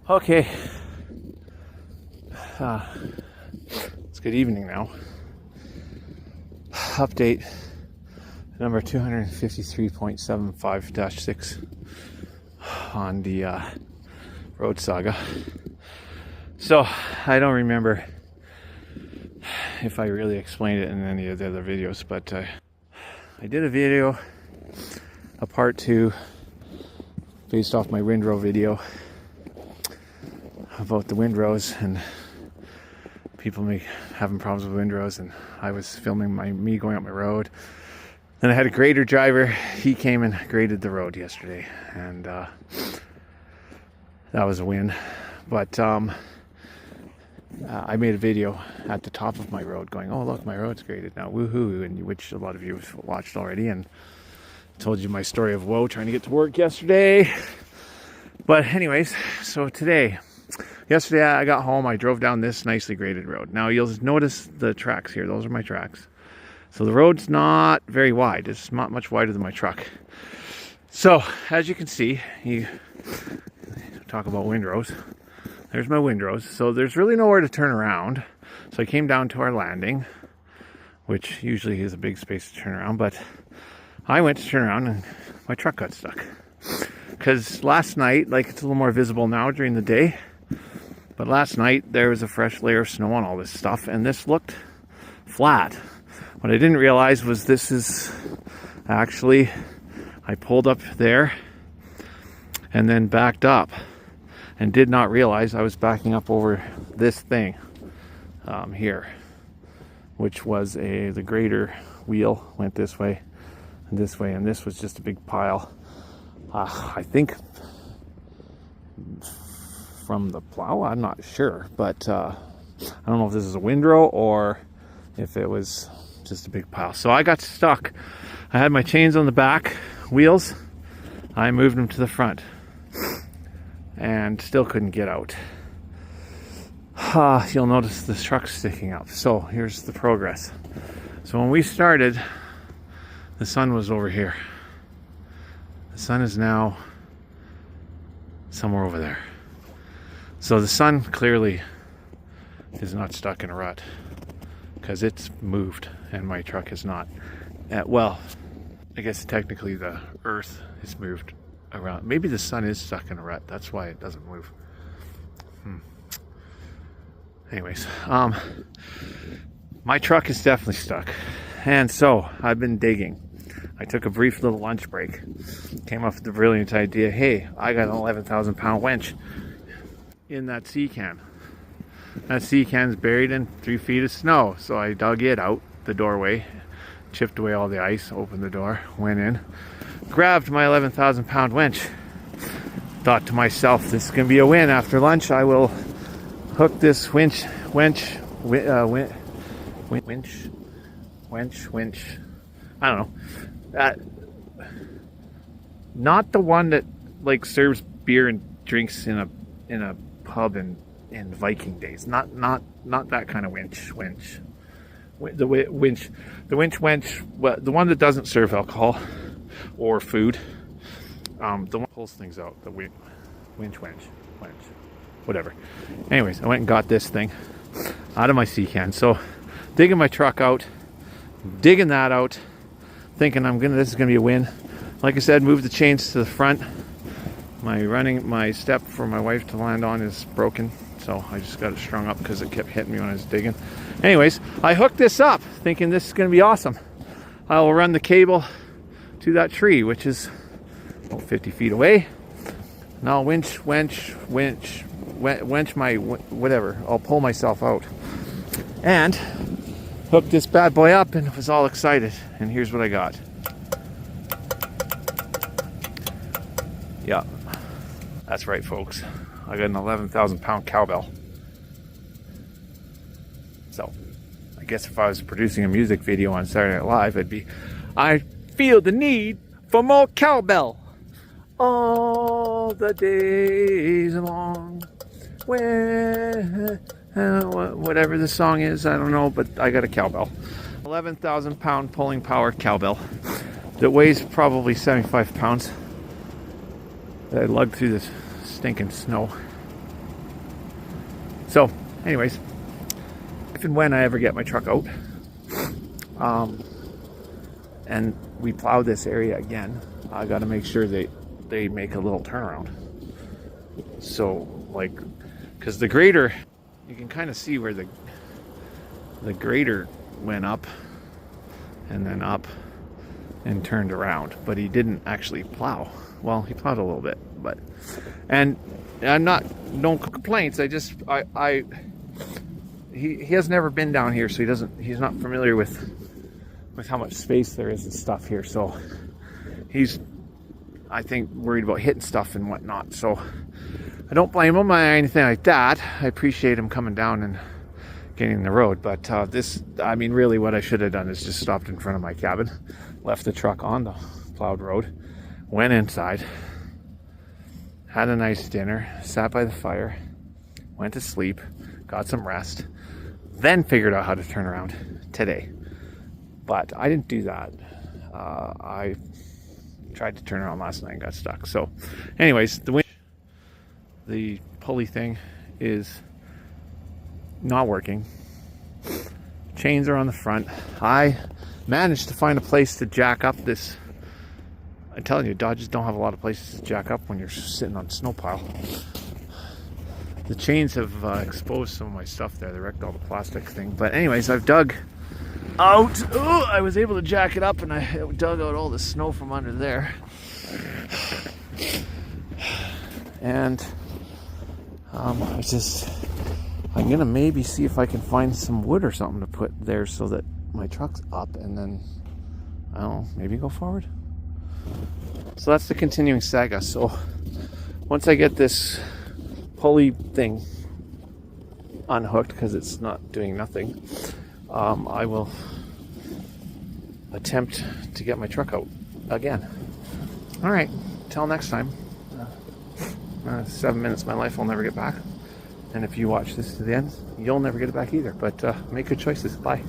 Okay, it's good evening now. Update number 253.75-6 on the road saga. So I don't remember if I really explained it in any of the other videos, but I did a video, a part 2, based off my windrow video about the windrows and people having problems with windrows, and I was filming me going up my road. Then I had a grader driver. He came and graded the road yesterday, and that was a win. But I made a video at the top of my road going, oh look, my road's graded now, woohoo, and which a lot of you have watched already, and told you my story of woe trying to get to work yesterday. But anyways, so yesterday I got home, I drove down this nicely graded road. Now you'll notice the tracks here, those are my tracks. So the road's not very wide, it's not much wider than my truck. So as you can see, you talk about windrows, there's my windrows. So there's really nowhere to turn around. So I came down to our landing, which usually is a big space to turn around, but I went to turn around and my truck got stuck. Because last night, like it's a little more visible now during the day, but last night there was a fresh layer of snow on all this stuff, and this looked flat. What I didn't realize was this is actually, I pulled up there and then backed up and did not realize I was backing up over this thing here, which was the grader wheel went this way, and this was just a big pile. I think from the plow, I'm not sure, but I don't know if this is a windrow or if it was just a big pile. So I got stuck. I had my chains on the back wheels. I moved them to the front and still couldn't get out. You'll notice the truck's sticking up. So here's the progress. So when we started, the sun was over here. The sun is now somewhere over there. So the sun clearly is not stuck in a rut because it's moved and my truck is not. Well, I guess technically the earth is moved around. Maybe the sun is stuck in a rut. That's why it doesn't move. Anyways, my truck is definitely stuck. And so I've been digging. I took a brief little lunch break. Came up with the brilliant idea, hey, I got an 11,000 pound winch in that sea can. That sea can's buried in 3 feet of snow. So I dug it out the doorway, chipped away all the ice, opened the door, went in, grabbed my 11,000 pound winch. Thought to myself, this is going to be a win. After lunch, I will hook this winch. I don't know. Not the one that like serves beer and drinks in a pub in Viking days. Not that kind of winch. The winch. Well, the one that doesn't serve alcohol or food. The one that pulls things out. The winch. Whatever. Anyways, I went and got this thing out of my sea can. So digging my truck out, digging that out, thinking this is gonna be a win. Like I said, move the chains to the front. My step for my wife to land on is broken, so I just got it strung up because it kept hitting me when I was digging. Anyways, I hooked this up thinking this is gonna be awesome. I will run the cable to that tree, which is about 50 feet away. And I'll winch my whatever. I'll pull myself out and hook this bad boy up, and was all excited. And here's what I got. Yeah, that's right, folks. I got an 11,000 pound cowbell. So I guess if I was producing a music video on Saturday Night Live, it'd be, I feel the need for more cowbell all the days long. When whatever the song is, I don't know, but I got a cowbell. 11,000 pound pulling power cowbell that weighs probably 75 pounds. That I lugged through this stinking snow. So anyways, if and when I ever get my truck out, and we plow this area again, I got to make sure they make a little turnaround. So like, because the grader, you can kind of see where the grader went up and then up and turned around, but he didn't actually plow. Well, he plowed a little bit, but, and I'm not, no complaints. He has never been down here, so he's not familiar with how much space there is and stuff here. So he's, I think, worried about hitting stuff and whatnot. So I don't blame him or anything like that. I appreciate him coming down and getting the road. But this, I mean, really what I should have done is just stopped in front of my cabin, left the truck on the plowed road, went inside, had a nice dinner, sat by the fire, went to sleep, got some rest, then figured out how to turn around today. But I didn't do that. I tried to turn around last night and got stuck. So anyways, the pulley thing is not working. Chains are on the front. I managed to find a place to jack up this. I'm telling you, Dodges don't have a lot of places to jack up when you're sitting on a snow pile. The chains have exposed some of my stuff there. They wrecked all the plastic thing. But anyways, I've dug out. Oh, I was able to jack it up, and I dug out all the snow from under there. And I'm gonna maybe see if I can find some wood or something to put there so that my truck's up, and then I don't know, maybe go forward. So that's the continuing saga. So once I get this pulley thing unhooked, because it's not doing nothing, I will attempt to get my truck out again. All right, till next time. 7 minutes of my life I'll never get back, and if you watch this to the end, you'll never get it back either. But make good choices. Bye.